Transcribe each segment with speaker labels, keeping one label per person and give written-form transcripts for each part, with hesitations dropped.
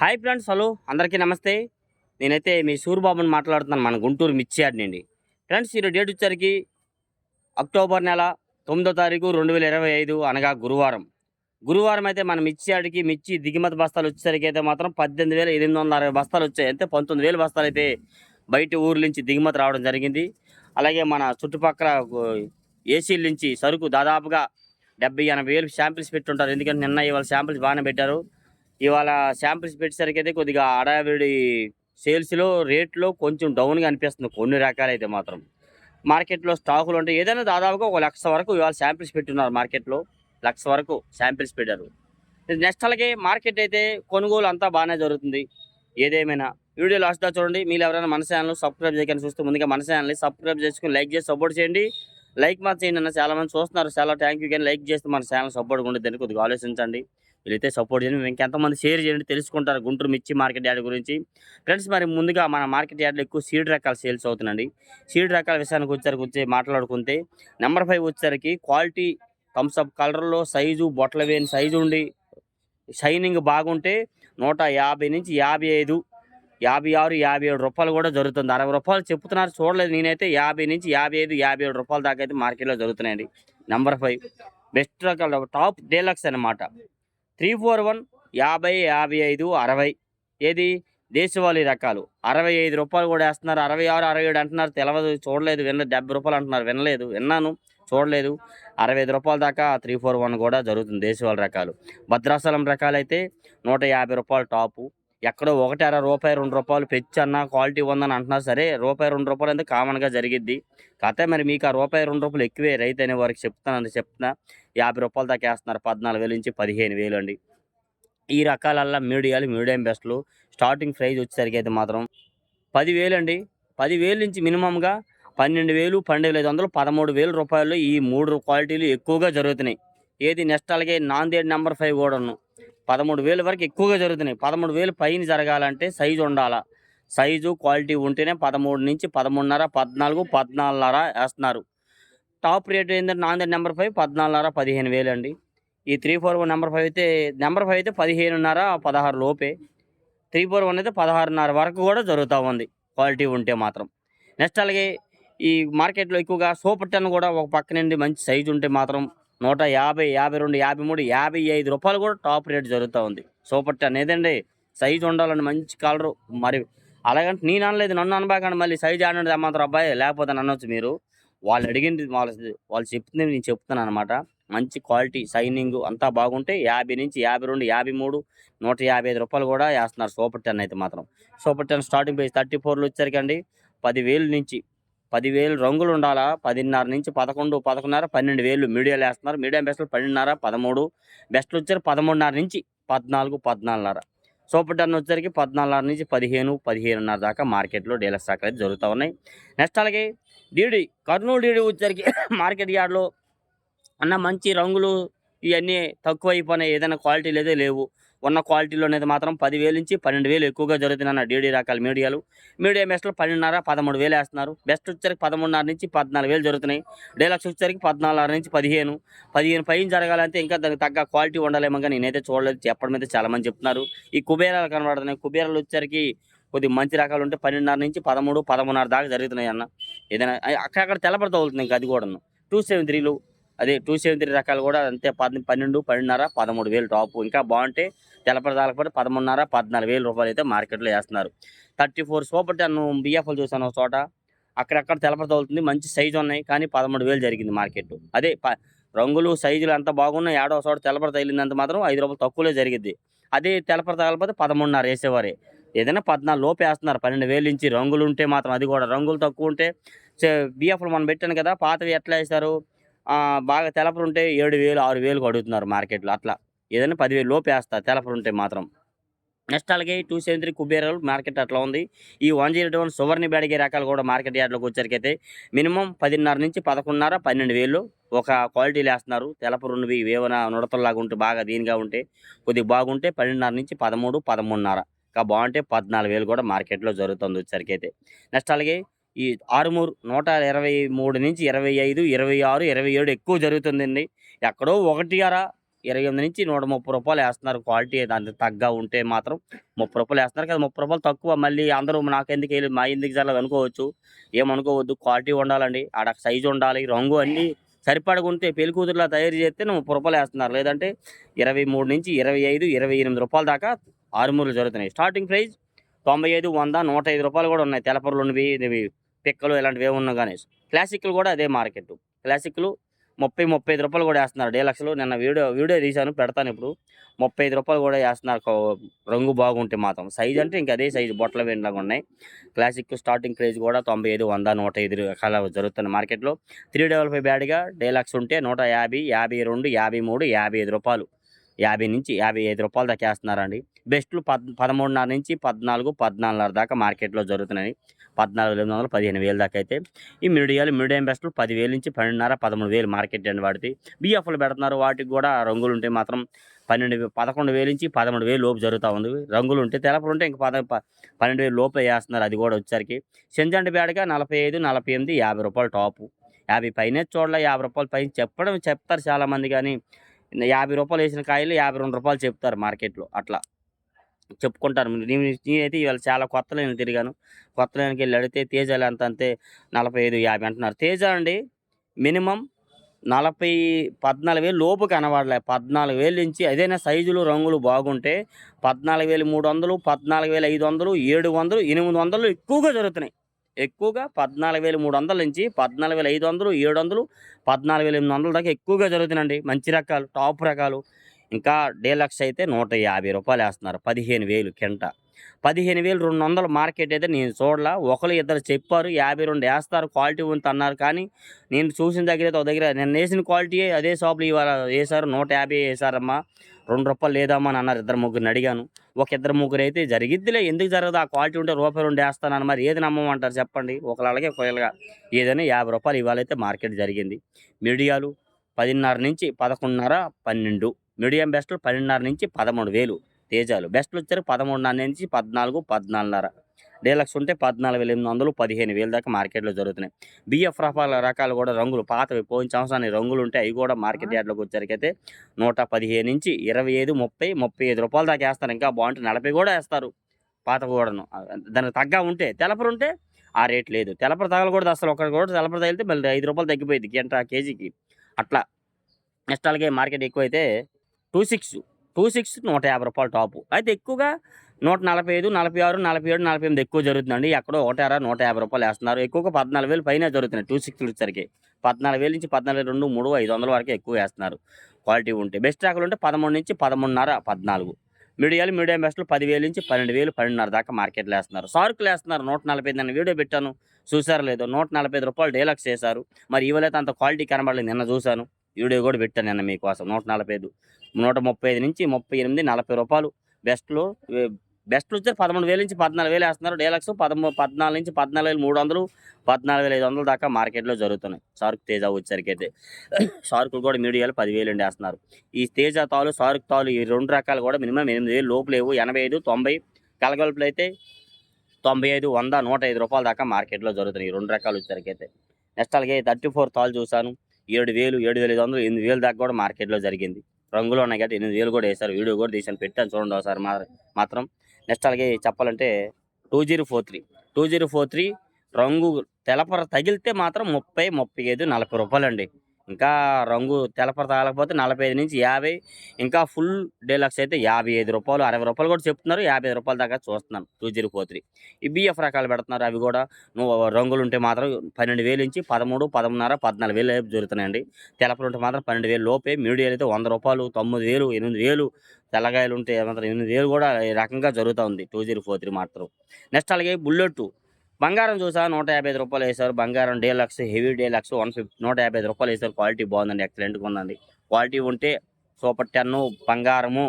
Speaker 1: Hi friends, hello అందరికీ నమస్తే. నేనైతే మీ సూరిబాబుని మాట్లాడుతున్నాను, మన గుంటూరు మిర్చి యార్డ్ నుండి. ఫ్రెండ్స్, ఈరోజు డేట్ వచ్చేసరికి అక్టోబర్ నెల 9వ తారీఖు 2025 అనగా గురువారం అయితే మన మిర్చి యార్డ్కి మిర్చి దిగుమతి బస్తాలు వచ్చేసరికి అయితే మాత్రం 18,860 బస్తాలు వచ్చాయి. అంటే 19,000 బస్తాలు అయితే బయట ఊర్ల నుంచి దిగుమతి రావడం జరిగింది. అలాగే మన చుట్టుపక్కల ఏసీల నుంచి సరుకు దాదాపుగా 70-80 వేలు శాంపిల్స్ పెట్టుంటారు. ఎందుకంటే నిన్న ఇవాళ శాంపిల్స్ బాగానే పెట్టారు. ఇవాళ శాంపిల్స్ పెట్టేసరికి అయితే కొద్దిగా హడావిడి సేల్స్లో రేట్లో కొంచెం డౌన్గా అనిపిస్తుంది. కొన్ని రకాలైతే మాత్రం మార్కెట్లో స్టాకులు అంటే ఏదైనా దాదాపుగా 1,00,000 వరకు ఇవాళ శాంపిల్స్ పెట్టున్నారు. మార్కెట్లో 1,00,000 వరకు శాంపిల్స్ పెట్టారు. నెక్స్ట్ అలాగే మార్కెట్ అయితే కొనుగోలు అంతా బాగానే జరుగుతుంది. ఏదేమైనా వీడియో లాస్ట్గా చూడండి. మీరు ఎవరైనా మన ఛానల్ సబ్స్క్రైబ్ చేయకుండా చూస్తే ముందుగా మన ఛానల్ని సబ్స్క్రైబ్ చేసుకుని లైక్ చేసి సపోర్ట్ చేయండి. లైక్ మాత్రం చేయండి అన్న, చాలామంది చూస్తున్నారు. చాలా థ్యాంక్ యూ. కానీ లైక్ చేస్తే మన ఛానల్ సపోర్ట్గా ఉండేదని కొద్దిగా ఆలోచించండి. వీళ్ళైతే సపోర్ట్ చేయండి. ఇంకెంతమంది షేర్ చేయండి, తెలుసుకుంటారు గుంటూరు మిర్చి మార్కెట్ యార్డ్ గురించి. ఫ్రెండ్స్, మరి ముందుగా మన మార్కెట్ యార్డ్లో ఎక్కువ సీడ్ రకాలు సేల్స్ అవుతుందండి. సీడ్ రకాల విషయానికి వచ్చి మాట్లాడుకుంటే నెంబర్ 5 వచ్చేసరికి క్వాలిటీ థమ్స్అప్ కలర్లో సైజు బొట్టల వేని సైజు ఉండి షైనింగ్ బాగుంటే 150 నుంచి 55, 56, 57 రూపాయలు కూడా జరుగుతుంది. 60 రూపాయలు చెప్తున్నారు, చూడలేదు నేనైతే. 50 నుంచి 55, 57 రూపాయల దాకా అయితే మార్కెట్లో జరుగుతున్నాయండి. నెంబర్ 5 బెస్ట్ రకాల టాప్ డీలక్స్ అనమాట. 341 50, 55, 60 ఏది దేశవాళీ రకాలు 65 రూపాయలు కూడా వేస్తున్నారు. 66, 67 అంటున్నారు. తెలవదు, చూడలేదు, 70 రూపాయలు అంటున్నారు. విన్నాను, చూడలేదు. 65 రూపాయల దాకా 341 కూడా జరుగుతుంది దేశవాళీ రకాలు. భద్రాచలం రకాలు అయితే 150 రూపాయలు టాపు. ఎక్కడో ఒకటి రూపాయి 2 రూపాయలు పెంచన్నా క్వాలిటీ ఉందని అంటున్నారు. సరే, రూపాయి 2 రూపాయలు అయితే కామన్గా జరిగిద్ది. కాకపోతే మరి మీకు ఆ రూపాయి 2 రూపాయలు ఎక్కువే రైతు అనే వారికి చెప్తున్నా 50 రూపాయల దాకా వేస్తున్నారు. 14,000 నుంచి 15,000 అండి. ఈ రకాలల్లా మీడియం బెస్ట్లు స్టార్టింగ్ ప్రైజ్ వచ్చేసరికి అయితే మాత్రం 10,000 అండి. 10,000 నుంచి మినిమంగా 12,000, 12,500, 13,000 రూపాయలు ఈ 3 క్వాలిటీలు ఎక్కువగా జరుగుతున్నాయి. ఏది నెక్స్ట్ అలాగే నాందేడ్ నెంబర్ 5 కూడాను 13,000 వరకు ఎక్కువగా జరుగుతున్నాయి. 13,000 పైన జరగాలంటే సైజు ఉండాలా. సైజు క్వాలిటీ ఉంటేనే 13 నుంచి 13.5, 14, 14.5 వేస్తున్నారు. టాప్ రేట్ ఏంటంటే నాందేడ్ నెంబర్ 5 14.5, 15,000 అండి. ఈ 341 నెంబర్ 5 అయితే 15.5, 16 లోపే. 341 అయితే 16.5 వరకు కూడా జరుగుతూ ఉంది క్వాలిటీ ఉంటే మాత్రం. నెక్స్ట్ అలాగే ఈ మార్కెట్లో ఎక్కువగా సూపర్ 10 కూడా ఒక పక్క నుండి మంచి సైజు ఉంటే మాత్రం 150, 52, 53, 55 రూపాయలు కూడా టాప్ రేట్ జరుగుతూ ఉంది. సూపర్ 10 ఏదండి, సైజు ఉండాలని మంచి కలరు. మరి అలాగంటే నేను అనలేదు, నన్ను అనబాకండి. మళ్ళీ సైజు ఆడండి మాత్రం అబ్బాయి, లేకపోతే అనొచ్చు మీరు. వాళ్ళు అడిగింది వాళ్ళు చెప్తుంది నేను చెప్తున్నాను అనమాట. మంచి క్వాలిటీ షైనింగ్ అంతా బాగుంటే 50 నుంచి 52, 53, 155 రూపాయలు కూడా వేస్తున్నారు సూపర్ 10 అయితే మాత్రం. సూపర్ 10 స్టార్టింగ్ ప్రైస్ 34లో వచ్చేసరికండి 10,000 నుంచి 10,000 రంగులు ఉండాలా. 10.5 నుంచి 11, 11.5, 12,000 మీడియాలు వేస్తున్నారు. మీడియం బెస్ట్లు 12.5, 13. బెస్ట్లు వచ్చారు 13.5 నుంచి 14, 14.5. సూపర్ 10 వచ్చేసరికి 14.5 నుంచి 15, 15.5 దాకా మార్కెట్లో డీలర్ స్టాక్ అయితే జరుగుతూ ఉన్నాయి. నెక్స్ట్ అలాగే కర్నూలు డీడీ వచ్చేసరికి మార్కెట్ యార్డ్లో అన్న మంచి రంగులు ఇవన్నీ తక్కువ అయిపోయినాయి. ఏదైనా క్వాలిటీ లేవు. ఉన్న క్వాలిటీలో అనేది మాత్రం 10,000 నుంచి 12,000 ఎక్కువగా జరుగుతున్నాయి. డీడీ రకాల మీడియం బెస్ట్లో 12.5, 13,000 వేస్తున్నారు. బెస్ట్ వచ్చేసరికి 13.5 నుంచి 14,000 జరుగుతున్నాయి. డీలక్స్ వచ్చేసరికి 14.5 నుంచి 15 పైన జరగాలంటే ఇంకా దానికి తగ్గ క్వాలిటీ ఉండాలేమో. కానీ నేనైతే చూడలేదు, చెప్పడం అయితే చాలామంది చెప్తున్నారు. ఈ కుబేరాలు కనబడుతున్నాయి. కుబేరాలు వచ్చేసరికి కొద్దిగా మంచి రకాలు ఉంటే 12.5 నుంచి 13, 13.5 దాకా జరుగుతున్నాయి అన్న. ఏదైనా అక్కడక్కడ తెల్లబడతా అవుతుంది. ఇంకా అది కూడాను 273లు, అదే 273 రకాలు కూడా అంతే. 12, 12.5, 13,000 టాపు. ఇంకా బాగుంటే తెల్లపడదాలపడి 13.5, 14,000 రూపాయలు అయితే మార్కెట్లో వేస్తున్నారు. 34 సూపర్ 10 బిఎఫ్ఎల్ చూసాను ఒక చోట. అక్కడక్కడ తెల్లపడతవుతుంది. మంచి సైజు ఉన్నాయి, కానీ 13,000 జరిగింది మార్కెట్. అదే రంగులు సైజులు అంతా బాగున్నాయి. ఏడో చోట తెల్లపడ తగిలిందంత మాత్రం 5 రూపాయలు తక్కువలో జరిగింది. అదే తెల్లపడ తగలపోతే 13.5 వేసేవారే. ఏదైనా 14 లోపు వేస్తున్నారు. 12,000 నుంచి రంగులు ఉంటే మాత్రం, అది కూడా రంగులు తక్కువ ఉంటే బిఎఫ్లు మనం పెట్టాను కదా, పాతవి ఎట్లా వేస్తారు, బాగా తెలపరు ఉంటే 7,000, 6,000 అడుగుతున్నారు మార్కెట్లో. అట్లా ఏదైనా 10,000 లోపు వేస్తారు తెలపరు ఉంటే మాత్రం. నెక్స్ట్ అలాగే 273 కుబేరాలు మార్కెట్ అట్లా ఉంది. ఈ 101 సువర్ణ బేడగి రకాలు కూడా మార్కెట్ యార్డ్లోకి వచ్చేసరికైతే మినిమం 10.5 నుంచి 11.5, 12,000 ఒక క్వాలిటీలు వేస్తున్నారు. తెలపరున్నవి ఏమైనా నుడతల్లాగా ఉంటే, బాగా దీనిగా ఉంటే, కొద్దిగా బాగుంటే 12.5 నుంచి 13, 13.5, ఇంకా బాగుంటే 14,000 కూడా మార్కెట్లో జరుగుతుంది వచ్చేసరికైతే. నెక్స్ట్ అలాగే ఈ ఆరుమూరు 123 నుంచి 25, 26, 27 ఎక్కువ జరుగుతుందండి. ఎక్కడో 1 అర 28 నుంచి 130 రూపాయలు వేస్తున్నారు. క్వాలిటీ దానికి తగ్గ ఉంటే మాత్రం 30 రూపాయలు వేస్తున్నారు కదా, 30 రూపాయలు తక్కువ. మళ్ళీ అందరూ నాకెందుకు మా ఎందుకు జరగదు అనుకోవచ్చు. ఏమనుకోవద్దు, క్వాలిటీ ఉండాలండి, ఆడ సైజు ఉండాలి, రంగు అన్నీ సరిపడకుంటే పెళ్లి కూతురులా తయారు చేస్తే 30 రూపాయలు వేస్తున్నారు. లేదంటే 23 నుంచి 25, 28 రూపాయల దాకా ఆరుమూరలు జరుగుతున్నాయి. స్టార్టింగ్ ప్రైస్ 95, 100, 105 రూపాయలు కూడా ఉన్నాయి. తెలపరులున్నవి ఇవి పిక్కలు ఇలాంటివి ఏమున్నా కానీ. క్లాసిక్లు కూడా అదే మార్కెట్. క్లాసిక్లు 30, 35 రూపాయలు కూడా వేస్తున్నారు. డీలక్స్లు నిన్న వీడియో తీశాను, పెడతాను ఇప్పుడు. 35 రూపాయలు కూడా వేస్తున్నారు. రంగు బాగుంటే మాత్రం. సైజ్ అంటే ఇంకా అదే సైజు బొట్టల వేడిలాగా ఉన్నాయి. క్లాసిక్ స్టార్టింగ్ ప్రైస్ కూడా 95, 100, 105 రకాల జరుగుతుంది మార్కెట్లో. 355 బ్యాడ్గా డీలక్స్ ఉంటే 150, 52, 53, 55 రూపాయలు. 50 నుంచి 55 రూపాయల దాకా వేస్తున్నారండి. బెస్ట్లు 13.5 నుంచి 14, 14.5 దాకా మార్కెట్లో జరుగుతున్నాయి. 14,800, 15,000 దాకా అయితే. ఈ మీడియం బెస్ట్లు 10,000 నుంచి 12.5, 13,000 మార్కెట్ అండి వాడితే. బిఎఫ్లు పెడుతున్నారు, వాటికి కూడా రంగులు ఉంటే మాత్రం 11,000 నుంచి 13,000 లోపు జరుగుతూ ఉంది. రంగులు ఉంటే తెలపలు ఉంటే ఇంక 12,000 లోపు వేస్తున్నారు. అది కూడా వచ్చరికి సెంజంట్ బ్యాడ్గా 45, 48, 50 రూపాయలు టాపు. 50 పైనే చూడాలి, 50 రూపాయలు పైన చెప్తారు చాలామంది, కానీ 50 రూపాయలు వేసిన కాయలు 52 రూపాయలు చెప్తారు మార్కెట్లో. అట్లా చెప్పుకుంటారు. నేనైతే ఇవాళ చాలా కొత్త లైన్లు తిరిగాను. కొత్త లైన్కి వెళ్ళి అడిగితే తేజాలు ఎంత అంటే 45, 50 అంటున్నారు. తేజ అండి మినిమం 14,000 లోపు కనబడలే. 14,000 నుంచి అదైనా సైజులు రంగులు బాగుంటే 14,300, 14,500, 700, 800 ఎక్కువగా జరుగుతున్నాయి. ఎక్కువగా 14,300 నుంచి 14,500, 700, 14,800 దాకా ఎక్కువగా జరుగుతున్నాయండి. మంచి రకాలు, టాప్ రకాలు. ఇంకా డీలక్స్ అయితే 150 రూపాయలు వేస్తున్నారు. 15,000 కింట. 15,200 మార్కెట్ అయితే నేను చూడలా. ఒకరు ఇద్దరు చెప్పారు 52 వేస్తారు క్వాలిటీ ఉంది అన్నారు. కానీ నేను చూసిన దగ్గర అయితే ఒక దగ్గర నేను వేసిన క్వాలిటీ అదే షాప్లో ఇవాళ వేశారు. 150 వేశారమ్మా, 2 రూపాయలు లేదమ్మా అని అన్నారు. ఇద్దరు ముగ్గురిని అడిగాను. ఒక ఇద్దరు ముగ్గురు అయితే జరిగిద్దిలే, ఎందుకు జరగదు, ఆ క్వాలిటీ ఉంటే రూపాయి 2 వేస్తానని. మరి ఏది నమ్మమంటారు చెప్పండి. ఒకళ్ళు అలాగే ఒకళ్ళగా ఏదైనా 50 రూపాయలు ఇవాళైతే మార్కెట్ జరిగింది. మీడియాలు 10.5 నుంచి 11.5, 12. మీడియం బెస్ట్లు 12.5 నుంచి 13,000. తేజాలు బెస్ట్లు వచ్చారు 13.5 నుంచి 14, 14.5. డీలక్స్ ఉంటే 14,800, 15,000 దాకా మార్కెట్లో జరుగుతున్నాయి. బిఎఫ్ రకాలు కూడా రంగులు పాతవి పోయిన సంవత్సరానికి రంగులు ఉంటే అవి కూడా మార్కెట్ యార్డ్లోకి వచ్చేసరికి 115 నుంచి 25, 30, 35 రూపాయల దాకా వేస్తారు. ఇంకా బాగుంటే 40 కూడా వేస్తారు పాత కూడాను. దానికి తగ్గ ఉంటే తెలపరు ఉంటే ఆ రేట్ లేదు. తెలపరు తగలకూడదు అసలు. ఒకటి కూడా తెలపరు తగిలితే మళ్ళీ 5 రూపాయలు తగ్గిపోయింది కేజీకి. అట్లా నెక్స్ట్ అలాగే మార్కెట్ ఎక్కువైతే 26, 150 రూపాయలు టాపు. అయితే ఎక్కువగా 145, 46, 47, 48 ఎక్కువ జరుగుతుందండి. ఎక్కడో 150 రూపాయలు వేస్తున్నారు. ఎక్కువగా 14,000 పైన జరుగుతున్నాయి. 26 వచ్చేసరికి 14,000 నుంచి 14,200, 3, 500 వరకు ఎక్కువ వేస్తున్నారు క్వాలిటీ ఉంటే. బెస్ట్ రాకలు ఉంటే 13 నుంచి 13.5, 14. మీడియం బెస్ట్లు 10,000 నుంచి 12,000, 12.5 దాకా మార్కెట్లో వేస్తున్నారు. సార్కులు వేస్తున్నారు 145. నేను వీడియో పెట్టాను, చూసారో లేదో. 145 రూపాయలు డీలక్స్ చేశారు. మరి ఇవాళైతే అంత క్వాలిటీ కనబడలేదు. నిన్న చూశాను, వీడియో కూడా పెట్టాను నిన్న మీకోసం. 145, 135 నుంచి 38, 40 రూపాయలు బెస్ట్లు. బెస్ట్లు వచ్చారు 13,000 నుంచి 14,000 వేస్తున్నారు. డీలక్స్ 14 నుంచి 14,300, 14,500 దాకా మార్కెట్లో జరుగుతున్నాయి. షార్క్ తేజ వచ్చేసరికి అయితే షార్కులు కూడా మీడియాలో 10,000 వేస్తున్నారు. ఈ తేజ తాలు, షార్క్ తాలు ఈ 2 రకాలు కూడా మినిమం 8,000 లోపు లేవు. 85, 90 కలగలుపులు అయితే 95, 100, 105 రూపాయల దాకా మార్కెట్లో జరుగుతున్నాయి ఈ 2 రకాలు వచ్చేసరికి అయితే. నెక్స్ట్ అలాగే 34 తాలు చూశాను. 7,000, 7,500, 8,000 దాకా కూడా మార్కెట్లో జరిగింది. రంగులు ఉన్నాయి కాబట్టి 8,000 కూడా వేశారు. వీడియో కూడా తీసాను, పెట్టాను చూడండి ఒకసారి మాత్రం. నెక్స్ట్ అలాగే చెప్పాలంటే 2043 రంగు తెలపర తగిలితే మాత్రం 30, 35, 40 రూపాయలండి. ఇంకా రంగు తెలపర తగలకపోతే 45 నుంచి 50. ఇంకా ఫుల్ డీలక్స్ అయితే 55 రూపాయలు, 60 రూపాయలు కూడా చెప్తున్నారు. 55 రూపాయల దాకా చూస్తున్నాను 2043. ఈ బిఎఫ్ రకాలు పెడుతున్నారు. అవి కూడా నువ్వు రంగులు ఉంటే మాత్రం 12,000 నుంచి 13, 13.5, 14,000 జరుగుతున్నాయండి. తెలపలు ఉంటే మాత్రం 12,000 లోపే. మీడియాలు అయితే 100 రూపాయలు, 9,000, 8,000. తెల్లగాయలు ఉంటే మాత్రం 8,000 కూడా ఈ రకంగా జరుగుతూ ఉంది 2043 మాత్రం. నెక్స్ట్ అలాగే బుల్లెట్ బంగారం చూసా 155 రూపాయలు వేశారు. బంగారం డీలక్స్, హెవీ డీలక్స్ 150 రూపాయలు వేశారు. క్వాలిటీ బాగుందండి, ఎక్సలెంట్గా ఉందండి. క్వాలిటీ ఉంటే సూపర్ 10 బంగారము.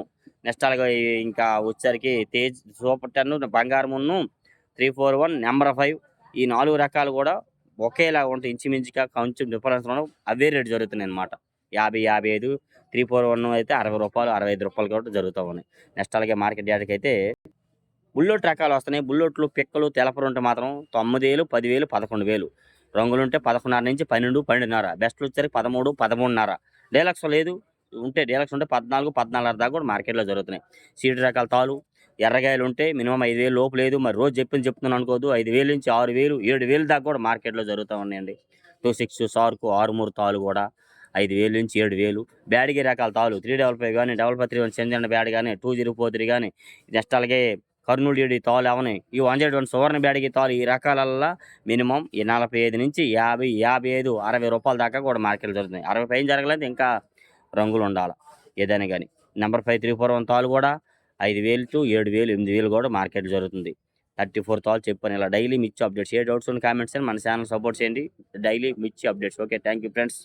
Speaker 1: నెక్స్ట్ అలాగే ఇంకా వచ్చేసరికి తేజ్ సూపర్ 10 బంగారమును 341 నెంబర్ 5 ఈ 4 రకాలు కూడా ఒకేలా ఉంటాయి. ఇంచుమించుగా కొంచెం డిఫరెన్స్ అవే రేటు జరుగుతున్నాయి అనమాట. 50, 55, 341 అయితే 60 రూపాయలు, 65 రూపాయలు కూడా జరుగుతూ ఉన్నాయి. నెక్స్ట్ అలాగే మార్కెట్ యార్డ్కి అయితే బుల్లెట్ రకాలు వస్తున్నాయి. బుల్లెట్లు పిక్కలు తెలపరు ఉంటే మాత్రం 9,000, 10,000, 11,000. రంగులుంటే 11.5 నుంచి 12, 12.5. బెస్ట్లు వచ్చేసరికి 13, 13.5. డీలక్స్ లేదు, ఉంటే డీలక్స్ ఉంటే 14 దాకా కూడా మార్కెట్‌లో జరుగుతున్నాయి. సీడ్ రకాల తాలు, ఎర్రగాయలు ఉంటే మినిమమ్ 5,000 లోపు లేదు. మరి రోజు చెప్తున్నాను అనుకోవద్దు. 5,000-6,000, 7,000 దాకా కూడా మార్కెట్‌లో జరుగుతా ఉన్నాయండి. 26 సార్కు, ఆరుమూరు తాలు కూడా 5,000-7,000. బ్యాడగి రకాల తాలు 355 గాని, 553 చెందిన బ్యాడ్ గాని, 2043 గాని, నెక్స్ట్ అలాగే కర్నూలు డీడీ తాలు అవని, ఈ 101 సువర్ణ బ్యాడగి తాలు ఈ రకాలల్లా మినిమమ్ ఈ 45-50, 55, రూ. 60 దాకా కూడా మార్కెట్‌లో జరుగుతున్నాయి. 60 పైన జరగలేదు ఇంకా రంగులుండాల ఏదైనా గాని. నంబర్ 5341 తాలు కూడా 5,000-7,000, 8,000 కూడా మార్కెట్‌లో జరుగుతుంది. 34 తాలు చెప్పాను. ఇలా డైలీ మిర్చి అప్డేట్స్. ఏ డౌట్స్ ఉన్న కామెంట్స్ చేయండి. మన ఛానల్ సపోర్ట్ చేయండి. డైలీ మిర్చి updates. Okay. Thank you friends.